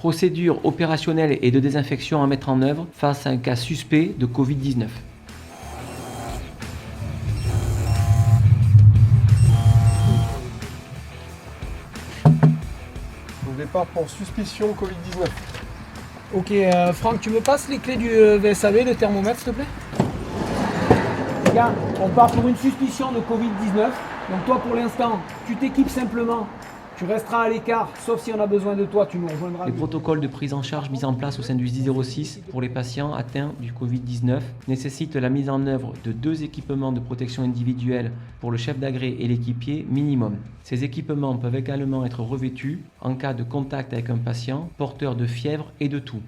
Procédure opérationnelle et de désinfection à mettre en œuvre face à un cas suspect de Covid-19. Au départ pour suspicion Covid-19. Ok, Franck, tu me passes les clés du VSAV, le thermomètre, s'il te plaît? Regarde, on part pour une suspicion de Covid-19. Donc toi, pour l'instant, tu t'équipes simplement. Tu resteras à l'écart, sauf si on a besoin de toi, tu nous rejoindras. Les protocoles de prise en charge mis en place au sein du SDI06 pour les patients atteints du Covid-19 nécessitent la mise en œuvre de 2 équipements de protection individuelle pour le chef d'agré et l'équipier minimum. Ces équipements peuvent également être revêtus en cas de contact avec un patient porteur de fièvre et de toux.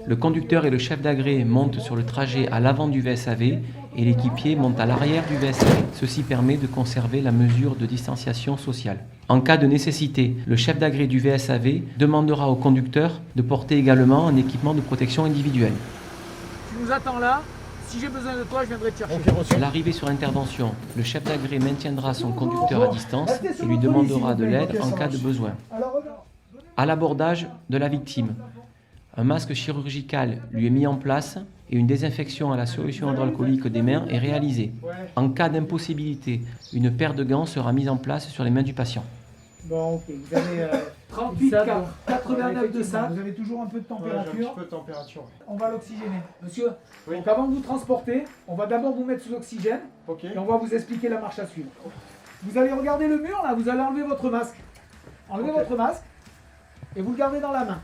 Le conducteur et le chef d'agré montent sur le trajet à l'avant du VSAV et l'équipier monte à l'arrière du VSAV. Ceci permet de conserver la mesure de distanciation sociale. En cas de nécessité, le chef d'agré du VSAV demandera au conducteur de porter également un équipement de protection individuelle. Tu nous attends là. Si j'ai besoin de toi, je viendrai te chercher. À l'arrivée sur intervention, le chef d'agré maintiendra son conducteur à distance et lui demandera de l'aide en cas de besoin. À l'abordage de la victime, un masque chirurgical lui est mis en place et une désinfection à la solution hydroalcoolique des mains est réalisée. En cas d'impossibilité, une paire de gants sera mise en place sur les mains du patient. Bon, ok, vous avez 38 4, 89 de ça. Vous avez toujours un peu de température. J'ai un petit peu de température. On va l'oxygéner. Monsieur, Oui. donc avant de vous transporter, on va d'abord vous mettre sous oxygène Ok. et on va vous expliquer la marche à suivre. Vous allez regarder le mur là, vous allez enlever votre masque. Enlevez votre masque et vous le gardez dans la main.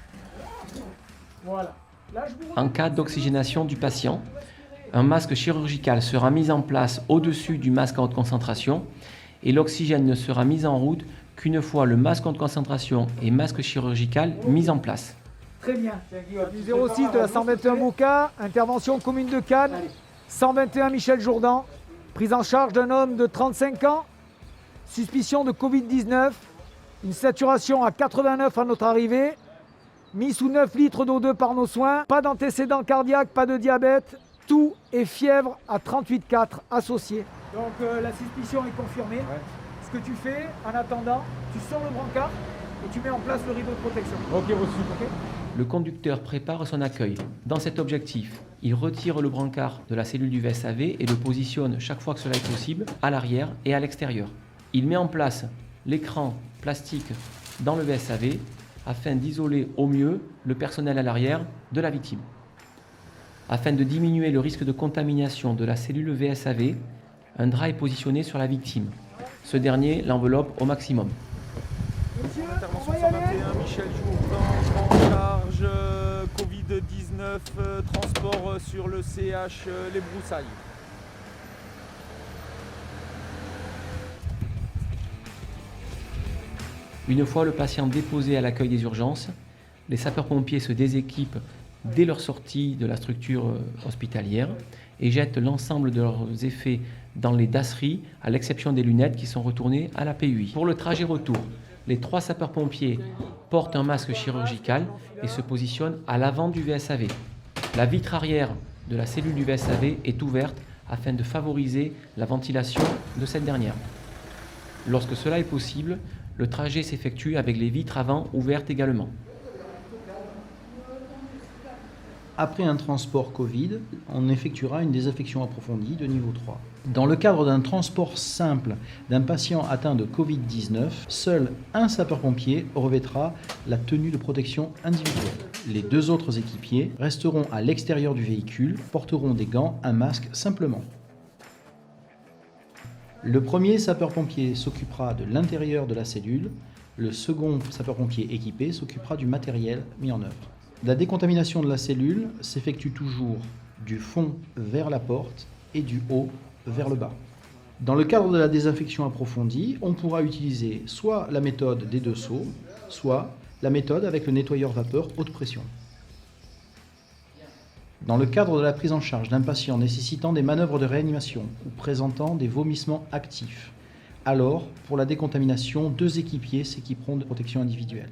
Voilà. Là, je vous... En cas d'oxygénation du patient, un masque chirurgical sera mis en place au-dessus du masque à haute concentration et l'oxygène ne sera mis en route qu'une fois le masque à haute concentration et masque chirurgical mis en place. Très bien. Du 06 de la 121 Moka, intervention commune de Cannes, 121 Michel Jourdan, prise en charge d'un homme de 35 ans, suspicion de Covid-19, une saturation à 89 à notre arrivée, mis sous 9 litres d'eau 2 par nos soins, pas d'antécédents cardiaques, pas de diabète, toux et fièvre à 38,4 associés. Donc la suspicion est confirmée. Ouais. Ce que tu fais en attendant, tu sors le brancard et tu mets en place le rideau de protection. Ok, reçu. Ok. Le conducteur prépare son accueil. Dans cet objectif, il retire le brancard de la cellule du VSAV et le positionne chaque fois que cela est possible à l'arrière et à l'extérieur. Il met en place l'écran plastique dans le VSAV afin d'isoler au mieux le personnel à l'arrière de la victime. Afin de diminuer le risque de contamination de la cellule VSAV, un drap est positionné sur la victime. Ce dernier l'enveloppe au maximum. Monsieur, on Intervention va y aller. 121, Michel Jourdan, en charge, Covid-19, transport sur le CH Les Broussailles. Une fois le patient déposé à l'accueil des urgences, les sapeurs-pompiers se déséquipent dès leur sortie de la structure hospitalière et jettent l'ensemble de leurs effets dans les dasseries, à l'exception des lunettes qui sont retournées à la PUI. Pour le trajet retour, les 3 sapeurs-pompiers portent un masque chirurgical et se positionnent à l'avant du VSAV. La vitre arrière de la cellule du VSAV est ouverte afin de favoriser la ventilation de cette dernière. Lorsque cela est possible, le trajet s'effectue avec les vitres avant ouvertes également. Après un transport Covid, on effectuera une désinfection approfondie de niveau 3. Dans le cadre d'un transport simple d'un patient atteint de Covid-19, seul un sapeur-pompier revêtra la tenue de protection individuelle. Les 2 autres équipiers resteront à l'extérieur du véhicule, porteront des gants, un masque simplement. Le premier sapeur-pompier s'occupera de l'intérieur de la cellule, le second sapeur-pompier équipé s'occupera du matériel mis en œuvre. La décontamination de la cellule s'effectue toujours du fond vers la porte et du haut vers le bas. Dans le cadre de la désinfection approfondie, on pourra utiliser soit la méthode des 2 seaux, soit la méthode avec le nettoyeur vapeur haute pression. Dans le cadre de la prise en charge d'un patient nécessitant des manœuvres de réanimation ou présentant des vomissements actifs, alors, pour la décontamination, 2 équipiers s'équiperont de protection individuelle.